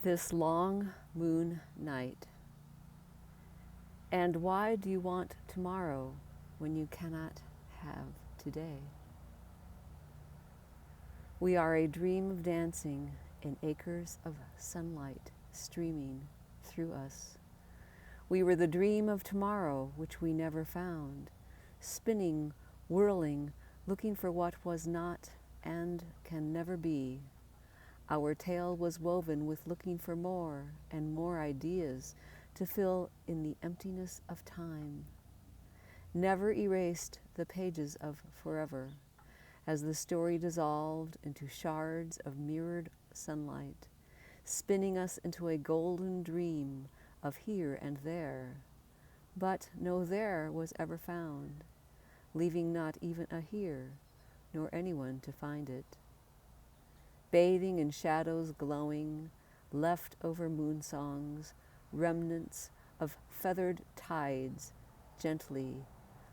this long moon night. And why do you want tomorrow when you cannot have today? We are a dream of dancing in acres of sunlight streaming through us. We were the dream of tomorrow which we never found, spinning, whirling, looking for what was not and can never be. Our tale was woven with looking for more and more ideas to fill in the emptiness of time. Never erased the pages of forever, as the story dissolved into shards of mirrored sunlight, spinning us into a golden dream of here and there. But no there was ever found, leaving not even a here, nor anyone to find it. Bathing in shadows glowing, left-over moon songs, remnants of feathered tides, gently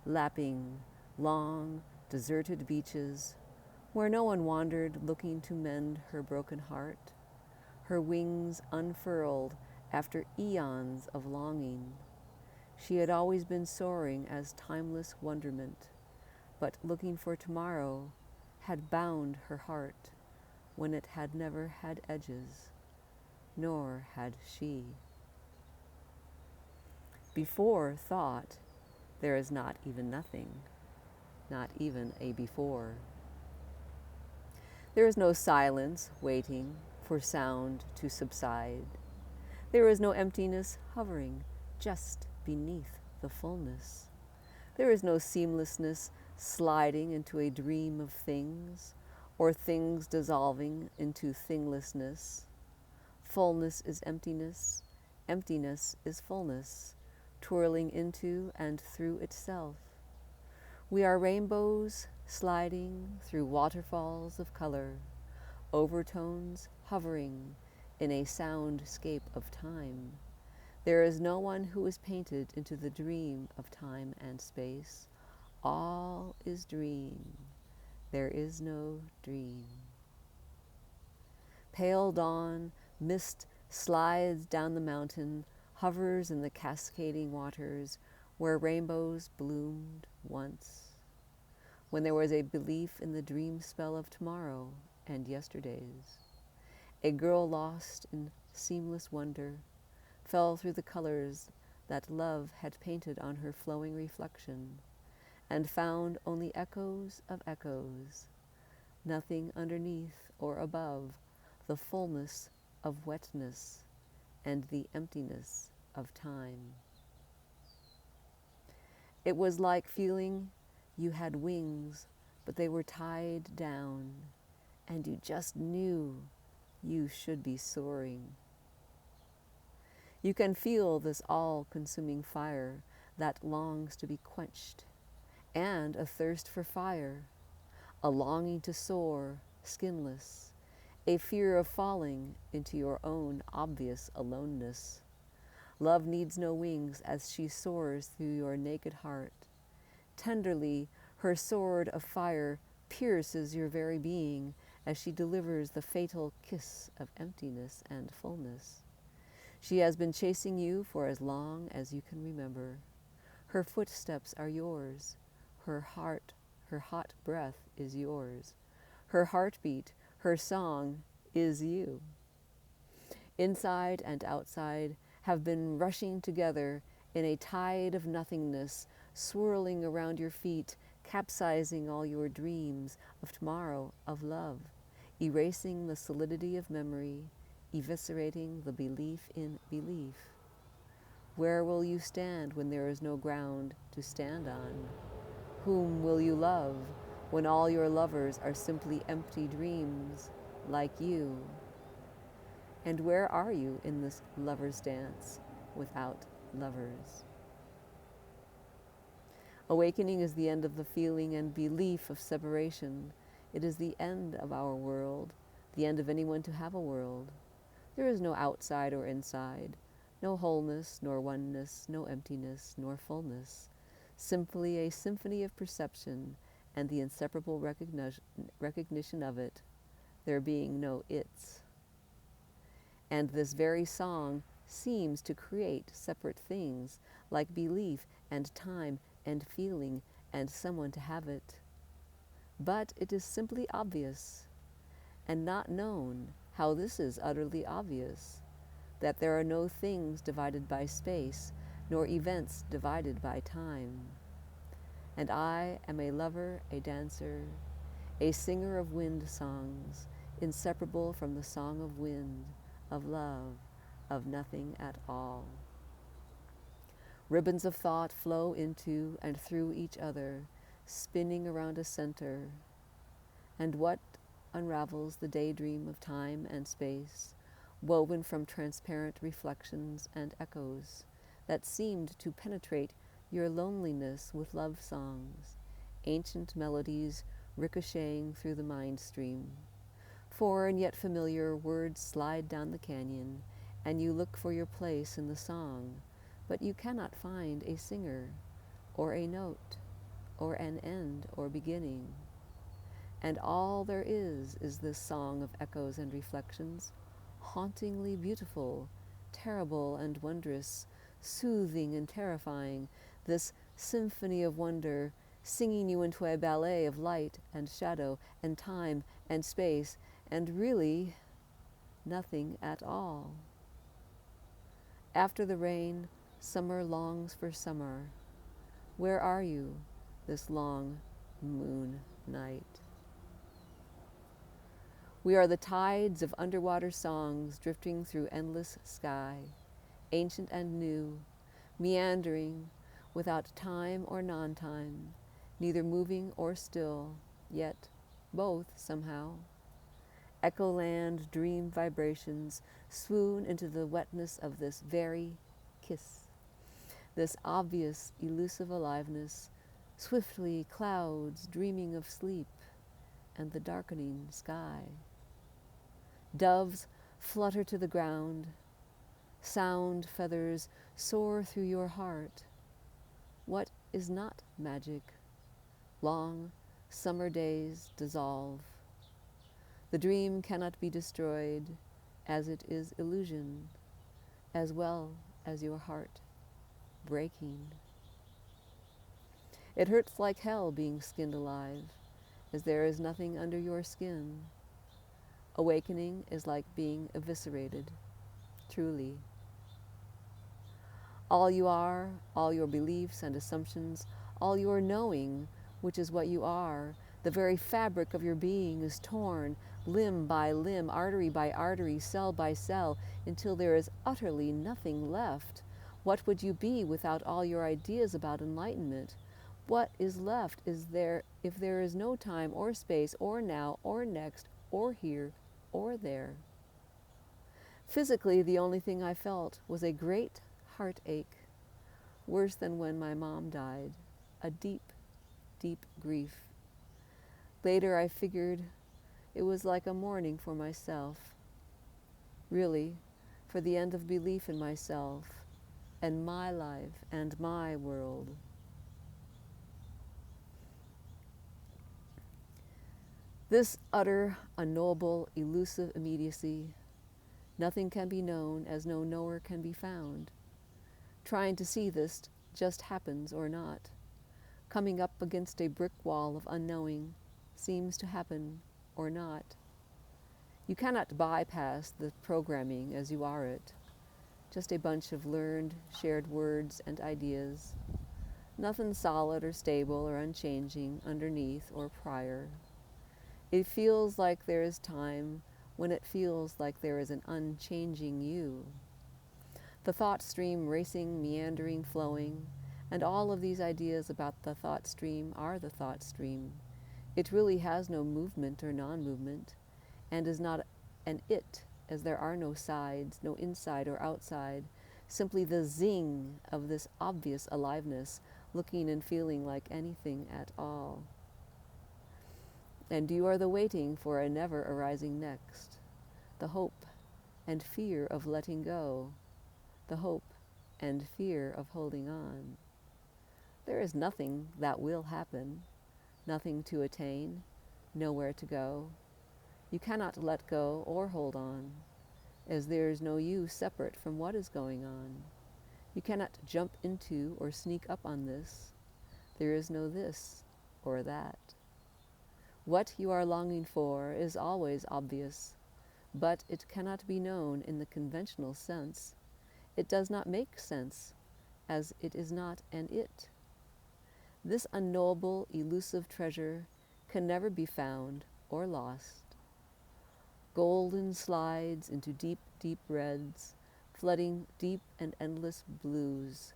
lapping long, deserted beaches, where no one wandered looking to mend her broken heart, her wings unfurled after eons of longing. She had always been soaring as timeless wonderment, but looking for tomorrow had bound her heart when it had never had edges, nor had she. Before thought, there is not even nothing, not even a before. There is no silence waiting for sound to subside. There is no emptiness hovering just beneath the fullness. There is no seamlessness sliding into a dream of things, or things dissolving into thinglessness. Fullness is emptiness, emptiness is fullness, twirling into and through itself. We are rainbows sliding through waterfalls of color, overtones hovering in a soundscape of time. There is no one who is painted into the dream of time and space. All is dream. There is no dream. Pale dawn, mist slides down the mountain, hovers in the cascading waters where rainbows bloomed once, when there was a belief in the dream spell of tomorrow and yesterdays. A girl lost in seamless wonder fell through the colors that love had painted on her flowing reflection, and found only echoes of echoes, nothing underneath or above the fullness of wetness and the emptiness of time. It was like feeling you had wings, but they were tied down, and you just knew you should be soaring. You can feel this all-consuming fire that longs to be quenched, and a thirst for fire, a longing to soar, skinless, a fear of falling into your own obvious aloneness. Love needs no wings as she soars through your naked heart. Tenderly, her sword of fire pierces your very being as she delivers the fatal kiss of emptiness and fullness. She has been chasing you for as long as you can remember. Her footsteps are yours. Her hot breath is yours. Her heartbeat, her song is you. Inside and outside have been rushing together in a tide of nothingness, swirling around your feet, capsizing all your dreams of tomorrow, of love, erasing the solidity of memory, eviscerating the belief in belief. Where will you stand when there is no ground to stand on? Whom will you love when all your lovers are simply empty dreams, like you? And where are you in this lover's dance without lovers? Awakening is the end of the feeling and belief of separation. It is the end of our world, the end of anyone to have a world. There is no outside or inside, no wholeness nor oneness, no emptiness nor fullness, simply a symphony of perception and the inseparable recognition of it, there being no its. And this very song seems to create separate things, like belief and time and feeling and someone to have it. But it is simply obvious, and not known how this is utterly obvious, that there are no things divided by space, nor events divided by time. And I am a lover, a dancer, a singer of wind songs, inseparable from the song of wind, of love, of nothing at all. Ribbons of thought flow into and through each other, spinning around a center. And what unravels the daydream of time and space, woven from transparent reflections and echoes that seemed to penetrate your loneliness with love songs, ancient melodies ricocheting through the mind stream. Foreign yet familiar words slide down the canyon, and you look for your place in the song, but you cannot find a singer, or a note, or an end or beginning. And all there is this song of echoes and reflections, hauntingly beautiful, terrible and wondrous, soothing and terrifying, this symphony of wonder, singing you into a ballet of light and shadow and time and space, and really nothing at all. After the rain, summer longs for summer. Where are you this long moon night? We are the tides of underwater songs drifting through endless sky, ancient and new, meandering without time or non-time, neither moving or still, yet both somehow. Echoland dream vibrations swoon into the wetness of this very kiss, this obvious elusive aliveness, swiftly clouds dreaming of sleep and the darkening sky. Doves flutter to the ground, sound feathers soar through your heart. What is not magic? Long summer days dissolve. The dream cannot be destroyed, as it is illusion, as well as your heart breaking. It hurts like hell being skinned alive, as there is nothing under your skin. Awakening is like being eviscerated, truly. All you are, all your beliefs and assumptions, all your knowing, which is what you are, the very fabric of your being is torn, limb by limb, artery by artery, cell by cell, until there is utterly nothing left. What would you be without all your ideas about enlightenment? What is left is there if there is no time or space or now or next or here or there? Physically, the only thing I felt was a great heartache, worse than when my mom died, a deep, deep grief. Later I figured it was like a mourning for myself, really, for the end of belief in myself and my life and my world. This utter, unknowable, elusive immediacy, nothing can be known as no knower can be found. Trying to see this just happens or not. Coming up against a brick wall of unknowing seems to happen or not. You cannot bypass the programming as you are it. Just a bunch of learned, shared words and ideas. Nothing solid or stable or unchanging underneath or prior. It feels like there is time when it feels like there is an unchanging you. The thought stream racing, meandering, flowing, and all of these ideas about the thought stream are the thought stream. It really has no movement or non-movement, and is not an it, as there are no sides, no inside or outside, simply the zing of this obvious aliveness, looking and feeling like anything at all. And you are the waiting for a never arising next, the hope and fear of letting go, the hope and fear of holding on. There is nothing that will happen, nothing to attain, nowhere to go. You cannot let go or hold on. as there is no you separate from what is going on. You cannot jump into or sneak up on this. There is no this or that. What you are longing for is always obvious, but it cannot be known in the conventional sense. It does not make sense, as it is not an it. This unknowable, elusive treasure can never be found or lost. Golden slides into deep, deep reds, flooding deep and endless blues.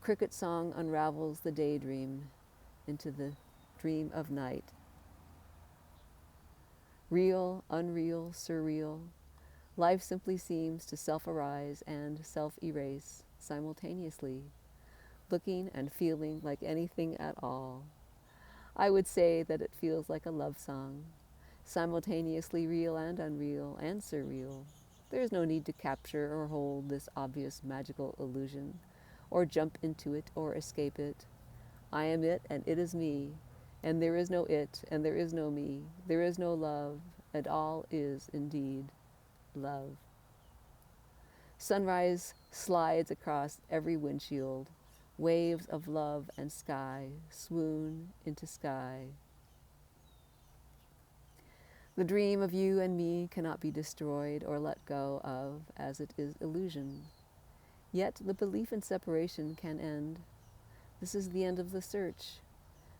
Cricket song unravels the daydream into the dream of night. Real, unreal, surreal, life simply seems to self-arise and self-erase simultaneously, looking and feeling like anything at all. I would say that it feels like a love song, simultaneously real and unreal and surreal. There is no need to capture or hold this obvious magical illusion, or jump into it or escape it. I am it and it is me, and there is no it and there is no me. There is no love, and all is indeed love. Sunrise slides across every windshield. Waves of love and sky swoon into sky. The dream of you and me cannot be destroyed or let go of, as it is illusion. Yet the belief in separation can end. This is the end of the search,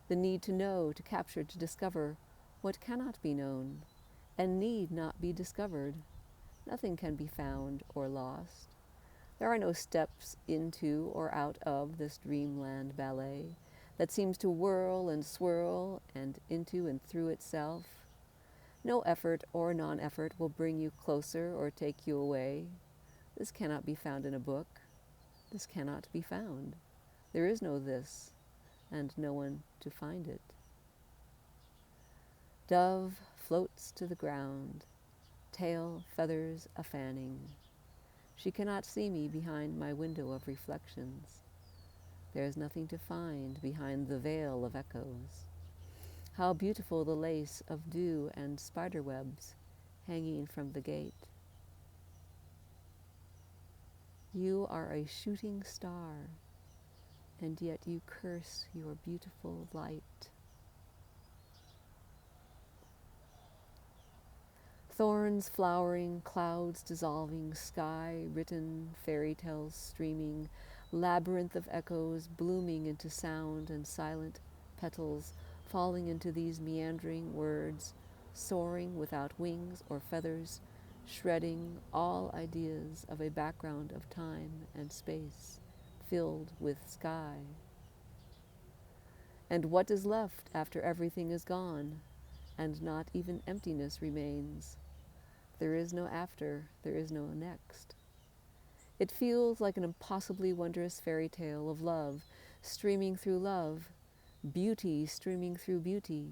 the need to know, to capture, to discover what cannot be known and need not be discovered. Nothing can be found or lost. There are no steps into or out of this dreamland ballet that seems to whirl and swirl and into and through itself. No effort or non-effort will bring you closer or take you away. This cannot be found in a book. This cannot be found. There is no this, and no one to find it. Dove floats to the ground, tail feathers a fanning. She cannot see me behind my window of reflections. There is nothing to find behind the veil of echoes. How beautiful the lace of dew and spider webs hanging from the gate. You are a shooting star, and yet you curse your beautiful light. Thorns flowering, clouds dissolving, sky written, fairy tales streaming, labyrinth of echoes blooming into sound and silent petals falling into these meandering words, soaring without wings or feathers, shredding all ideas of a background of time and space filled with sky. And what is left after everything is gone, and not even emptiness remains? There is no after, there is no next. It feels like an impossibly wondrous fairy tale of love streaming through love, beauty streaming through beauty,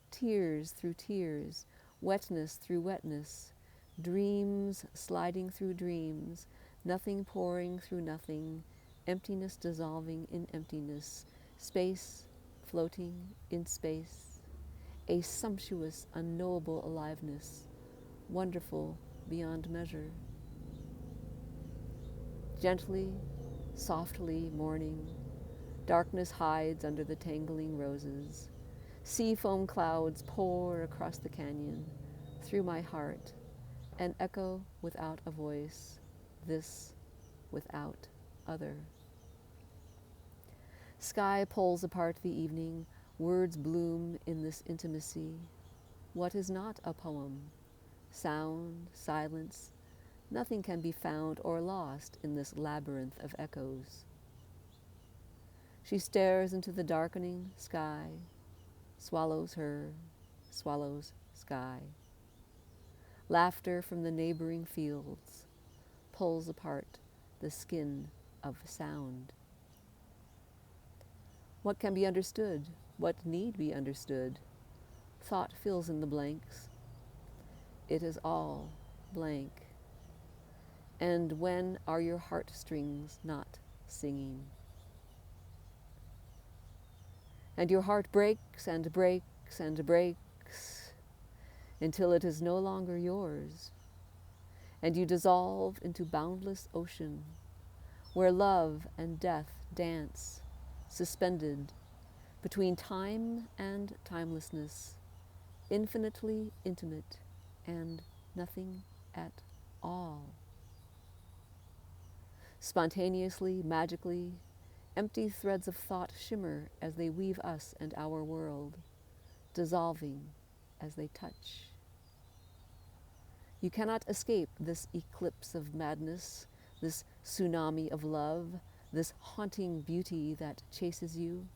tears through tears, wetness through wetness, dreams sliding through dreams, nothing pouring through nothing, emptiness dissolving in emptiness, space floating in space, a sumptuous, unknowable aliveness, wonderful beyond measure. Gently, softly morning, darkness hides under the tangling roses. Sea foam clouds pour across the canyon, through my heart, an echo without a voice, this without other. Sky pulls apart the evening, words bloom in this intimacy. What is not a poem? Sound, silence, nothing can be found or lost in this labyrinth of echoes. She stares into the darkening sky, swallows her, swallows sky. Laughter from the neighboring fields pulls apart the skin of sound. What can be understood? What need be understood? Thought fills in the blanks. It is all blank. And when are your heartstrings not singing? And your heart breaks and breaks and breaks until it is no longer yours. and you dissolve into boundless ocean, where love and death dance, suspended between time and timelessness, infinitely intimate and nothing at all. Spontaneously, magically, empty threads of thought shimmer as they weave us and our world, dissolving as they touch. You cannot escape this eclipse of madness, this tsunami of love, this haunting beauty that chases you.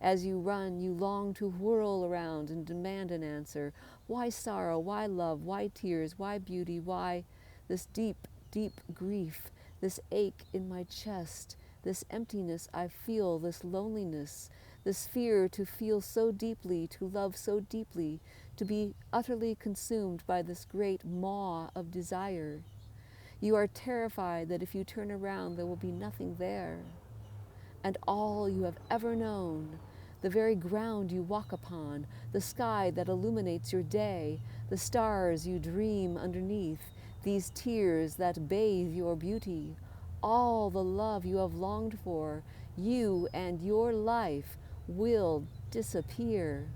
As you run, you long to whirl around and demand an answer. Why sorrow? Why love? Why tears? Why beauty? Why this deep, deep grief, this ache in my chest, this emptiness I feel, this loneliness, this fear to feel so deeply, to love so deeply, to be utterly consumed by this great maw of desire. You are terrified that if you turn around, there will be nothing there. And all you have ever known, the very ground you walk upon, the sky that illuminates your day, the stars you dream underneath, these tears that bathe your beauty, all the love you have longed for, you and your life will disappear.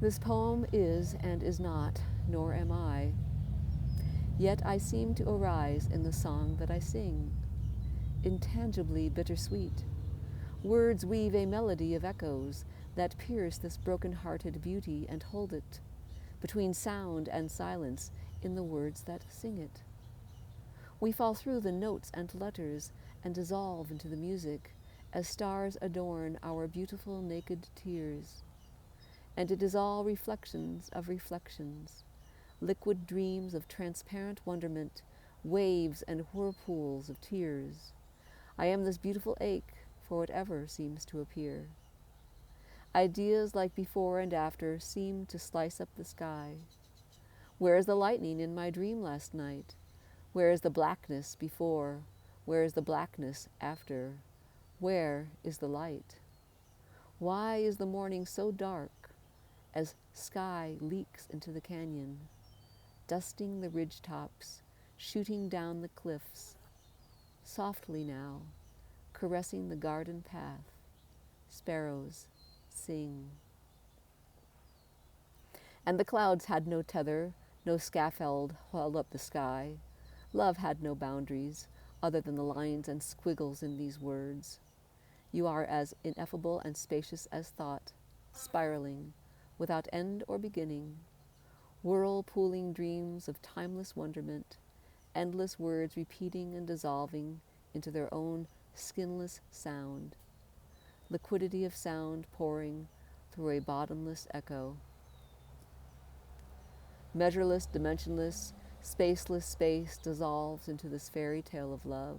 This poem is and is not, nor am I. Yet I seem to arise in the song that I sing, intangibly bittersweet. Words weave a melody of echoes that pierce this broken-hearted beauty and hold it, between sound and silence, in the words that sing it. We fall through the notes and letters and dissolve into the music, as stars adorn our beautiful naked tears. And it is all reflections of reflections, liquid dreams of transparent wonderment, waves and whirlpools of tears. I am this beautiful ache for whatever seems to appear. Ideas like before and after seem to slice up the sky. Where is the lightning in my dream last night? Where is the blackness before? Where is the blackness after? Where is the light? Why is the morning so dark as sky leaks into the canyon, dusting the ridge tops, shooting down the cliffs, softly now, caressing the garden path, sparrows sing. And the clouds had no tether, no scaffold held up the sky. Love had no boundaries, other than the lines and squiggles in these words. You are as ineffable and spacious as thought, spiraling, without end or beginning, whirlpooling dreams of timeless wonderment, endless words repeating and dissolving into their own skinless sound, liquidity of sound pouring through a bottomless echo. Measureless, dimensionless, spaceless space dissolves into this fairy tale of love,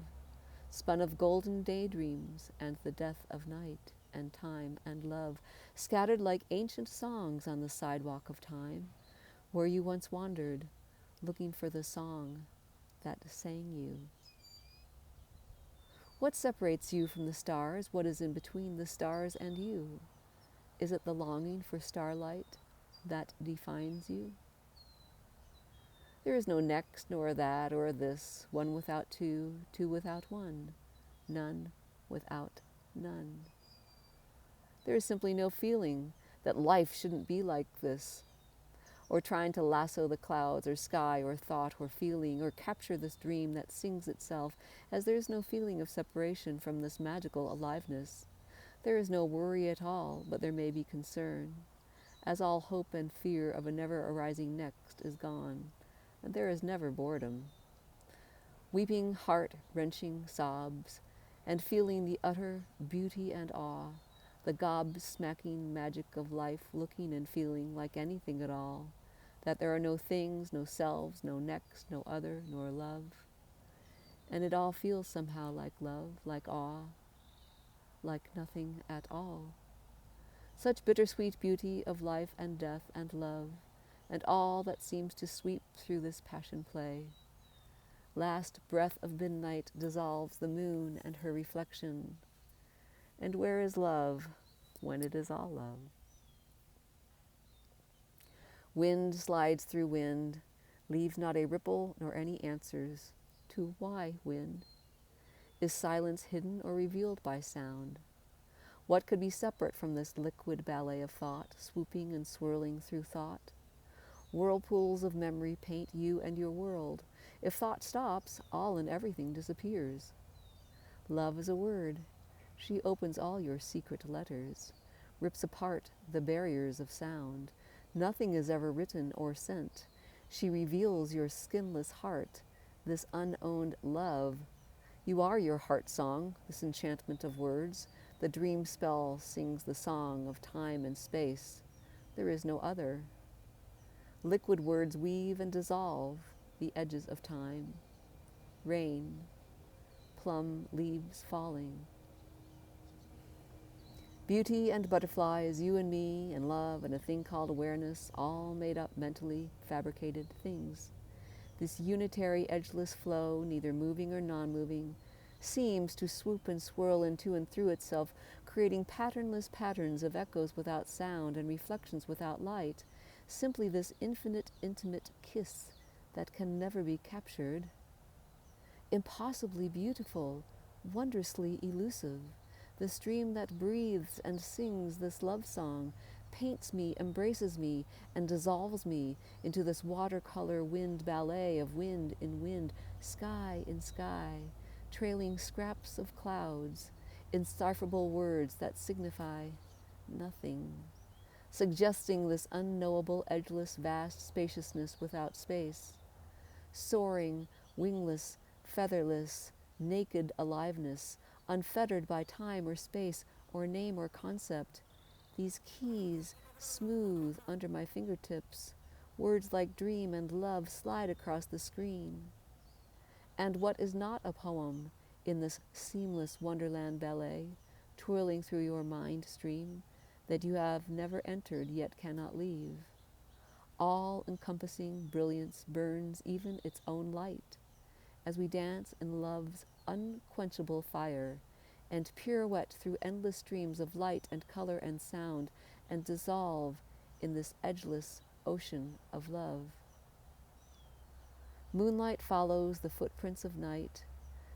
spun of golden daydreams and the death of night and time and love, scattered like ancient songs on the sidewalk of time, where you once wandered, looking for the song that sang you. What separates you from the stars? What is in between the stars and you? Is it the longing for starlight that defines you? There is no next, nor that, or this, one without two, two without one, none without none. There is simply no feeling that life shouldn't be like this, or trying to lasso the clouds or sky or thought or feeling or capture this dream that sings itself, as there is no feeling of separation from this magical aliveness. There is no worry at all, but there may be concern, as all hope and fear of a never-arising next is gone, and there is never boredom. Weeping, heart-wrenching sobs, and feeling the utter beauty and awe, the gob-smacking magic of life, looking and feeling like anything at all, that there are no things, no selves, no next, no other, nor love. And it all feels somehow like love, like awe, like nothing at all. Such bittersweet beauty of life and death and love, and all that seems to sweep through this passion play. Last breath of midnight dissolves the moon and her reflection. And where is love when it is all love? Wind slides through wind, leaves not a ripple nor any answers to why wind. Is silence hidden or revealed by sound? What could be separate from this liquid ballet of thought, swooping and swirling through thought? Whirlpools of memory paint you and your world. If thought stops, all and everything disappears. Love is a word. She opens all your secret letters, rips apart the barriers of sound. Nothing is ever written or sent. She reveals your skinless heart, this unowned love. You are your heart song, this enchantment of words. The dream spell sings the song of time and space. There is no other. Liquid words weave and dissolve the edges of time. Rain, plum leaves falling. Beauty and butterflies, you and me, and love, and a thing called awareness, all made up mentally fabricated things. This unitary, edgeless flow, neither moving or non-moving, seems to swoop and swirl into and through itself, creating patternless patterns of echoes without sound and reflections without light. Simply this infinite, intimate kiss that can never be captured. Impossibly beautiful, wondrously elusive. The stream that breathes and sings this love song, paints me, embraces me, and dissolves me into this watercolor wind ballet of wind in wind, sky in sky, trailing scraps of clouds, indecipherable words that signify nothing, suggesting this unknowable, edgeless, vast spaciousness without space, soaring, wingless, featherless, naked aliveness, unfettered by time or space or name or concept. These keys smooth under my fingertips. Words like dream and love slide across the screen. And what is not a poem in this seamless wonderland ballet, twirling through your mind stream that you have never entered yet cannot leave? All-encompassing brilliance burns even its own light, as we dance in love's unquenchable fire and pirouette through endless streams of light and color and sound and dissolve in this edgeless ocean of love. Moonlight follows the footprints of night,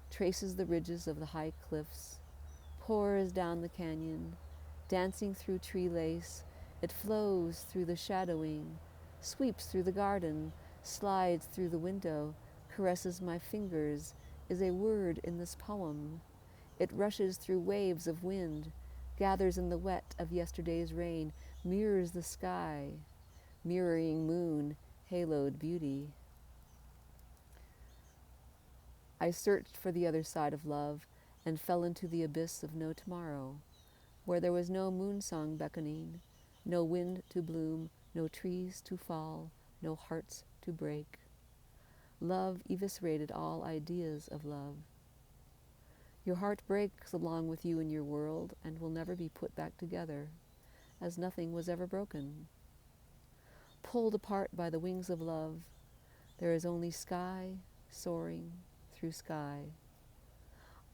traces the ridges of the high cliffs, pours down the canyon, dancing through tree lace. It flows through the shadowing, sweeps through the garden, slides through the window, caresses my fingers, is a word in this poem. It rushes through waves of wind, gathers in the wet of yesterday's rain, mirrors the sky, mirroring moon, haloed beauty. I searched for the other side of love and fell into the abyss of no tomorrow, where there was no moon song beckoning, no wind to bloom, no trees to fall, no hearts to break. Love eviscerated all ideas of love. Your heart breaks along with you in your world and will never be put back together, as nothing was ever broken. Pulled apart by the wings of love, there is only sky soaring through sky.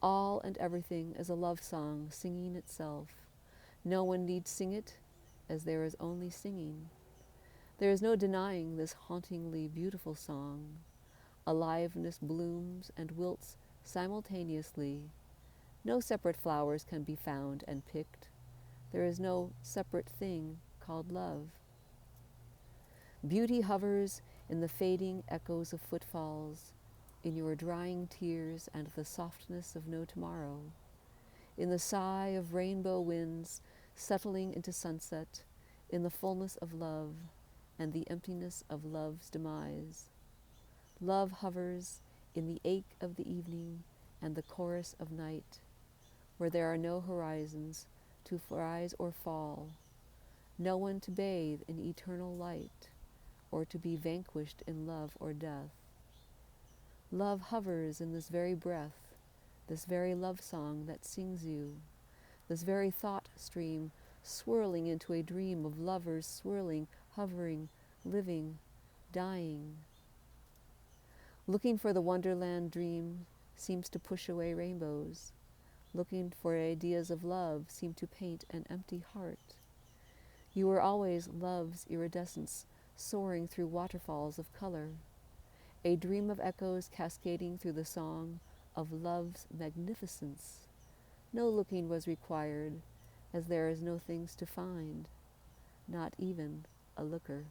All and everything is a love song singing itself. No one need sing it, as there is only singing. There is no denying this hauntingly beautiful song. Aliveness blooms and wilts simultaneously. No separate flowers can be found and picked. There is no separate thing called love. Beauty hovers in the fading echoes of footfalls, in your drying tears and the softness of no tomorrow, in the sigh of rainbow winds settling into sunset, in the fullness of love and the emptiness of love's demise. Love hovers in the ache of the evening and the chorus of night, where there are no horizons to rise or fall, no one to bathe in eternal light, or to be vanquished in love or death. Love hovers in this very breath, this very love song that sings you, this very thought stream swirling into a dream of lovers swirling, hovering, living, dying. Looking for the wonderland dream seems to push away rainbows. Looking for ideas of love seem to paint an empty heart. You are always love's iridescence, soaring through waterfalls of color, a dream of echoes cascading through the song of love's magnificence. No looking was required, as there is no things to find, not even a looker.